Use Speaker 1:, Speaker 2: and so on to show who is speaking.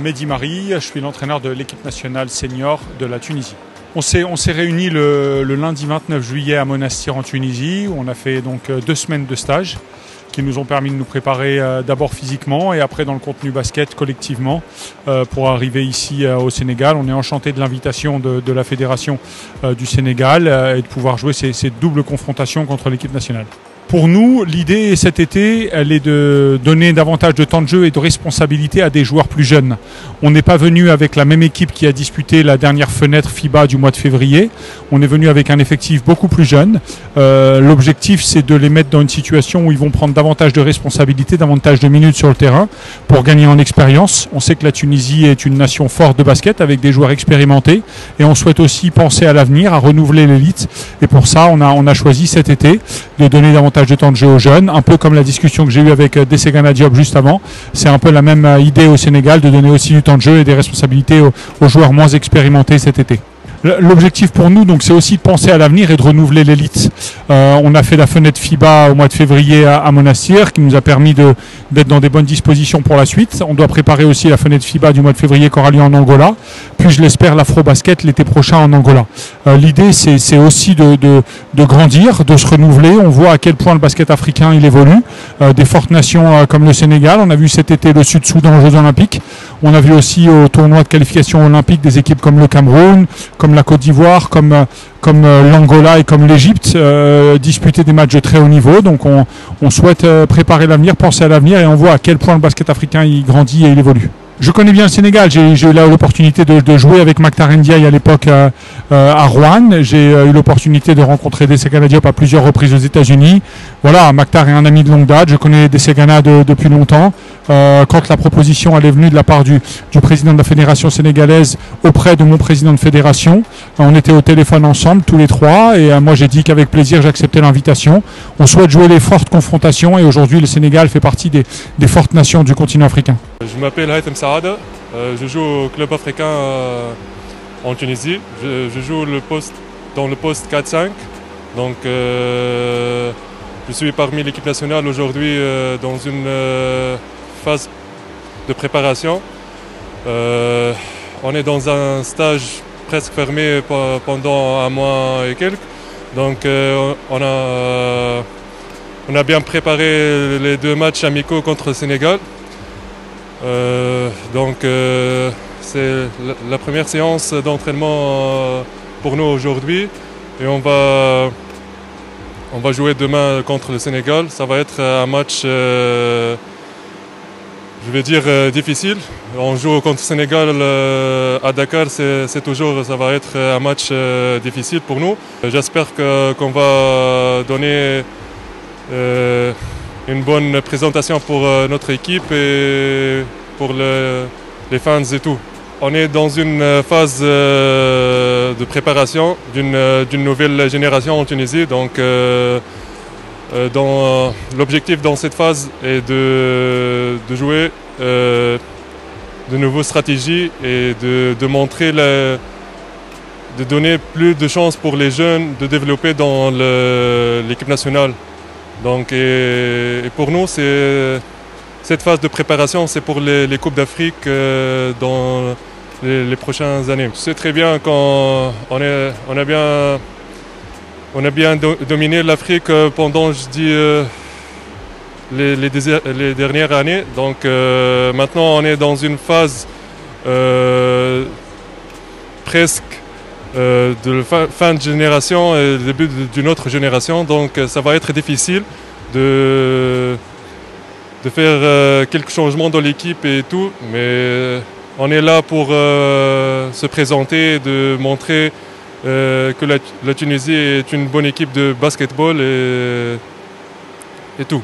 Speaker 1: Mehdi Mari, je suis l'entraîneur de l'équipe nationale senior de la Tunisie. On s'est réunis le lundi 29 juillet à Monastir en Tunisie, où on a fait donc 2 semaines de stage qui nous ont permis de nous préparer d'abord physiquement et après dans le contenu basket collectivement pour arriver ici au Sénégal. On est enchanté de l'invitation de la fédération du Sénégal et de pouvoir jouer ces doubles confrontations contre l'équipe nationale. Pour nous, l'idée cet été, elle est de donner davantage de temps de jeu et de responsabilité à des joueurs plus jeunes. On n'est pas venu avec la même équipe qui a disputé la dernière fenêtre FIBA du mois de février. On est venu avec un effectif beaucoup plus jeune. L'objectif, c'est de les mettre dans une situation où ils vont prendre davantage de responsabilités, davantage de minutes sur le terrain pour gagner en expérience. On sait que la Tunisie est une nation forte de basket avec des joueurs expérimentés et on souhaite aussi penser à l'avenir, à renouveler l'élite. Et pour ça, on a choisi cet été de donner davantage de temps de jeu aux jeunes, un peu comme la discussion que j'ai eue avec Dessegana Diop juste avant. C'est un peu la même idée au Sénégal de donner aussi du temps de jeu et des responsabilités aux joueurs moins expérimentés cet été. L'objectif pour nous, donc, c'est aussi de penser à l'avenir et de renouveler l'élite. On a fait la fenêtre FIBA au mois de février à Monastir, qui nous a permis d'être dans des bonnes dispositions pour la suite. On doit préparer aussi la fenêtre FIBA du mois de février qui aura lieu en Angola, puis je l'espère l'Afro-Basket l'été prochain en Angola. L'idée, c'est aussi de grandir, de se renouveler. On voit à quel point le basket africain il évolue. Des fortes nations comme le Sénégal, on a vu cet été le Sud-Soudan aux Jeux Olympiques. On a vu aussi au tournoi de qualification olympique des équipes comme le Cameroun, comme la Côte d'Ivoire, comme l'Angola et comme l'Égypte disputer des matchs de très haut niveau. Donc on souhaite préparer l'avenir, penser à l'avenir et on voit à quel point le basket africain il grandit et il évolue. Je connais bien le Sénégal, j'ai eu l'opportunité de jouer avec Maktar Ndiaye à l'époque à Rouen. J'ai eu l'opportunité de rencontrer Dessegana Diop à plusieurs reprises aux États-Unis. Voilà, Maktar est un ami de longue date, je connais Dessegana depuis longtemps. Quand la proposition elle est venue de la part du président de la fédération sénégalaise auprès de mon président de fédération, on était au téléphone ensemble tous les trois et moi j'ai dit qu'avec plaisir j'acceptais l'invitation. On souhaite jouer les fortes confrontations et aujourd'hui le Sénégal fait partie des fortes nations du continent africain.
Speaker 2: Je m'appelle Haitham Saada, je joue au club africain en Tunisie. Je joue dans le poste 4-5. Donc je suis parmi l'équipe nationale aujourd'hui dans une phase de préparation. On est dans un stage presque fermé pendant un mois et quelques. Donc on a bien préparé les 2 matchs amicaux contre le Sénégal. C'est la première séance d'entraînement pour nous aujourd'hui et on va jouer demain contre le Sénégal. Ça va être un match, je vais dire, difficile. On joue contre le Sénégal à Dakar, ça va être un match difficile pour nous. J'espère qu'on va donner une bonne présentation pour notre équipe et pour les fans et tout. On est dans une phase de préparation d'une nouvelle génération en Tunisie. Donc, l'objectif dans cette phase est de jouer de nouvelles stratégies et de montrer, de donner plus de chances pour les jeunes de développer dans l'équipe nationale. Donc, et pour nous, cette phase de préparation, c'est pour les Coupes d'Afrique dans les prochaines années. C'est très bien quand on a bien dominé l'Afrique pendant, je dis, les dernières années. Donc maintenant, on est dans une phase presque de fin de génération et le début d'une autre génération, donc ça va être difficile de faire quelques changements dans l'équipe et tout, mais on est là pour se présenter, de montrer que la Tunisie est une bonne équipe de basketball et tout.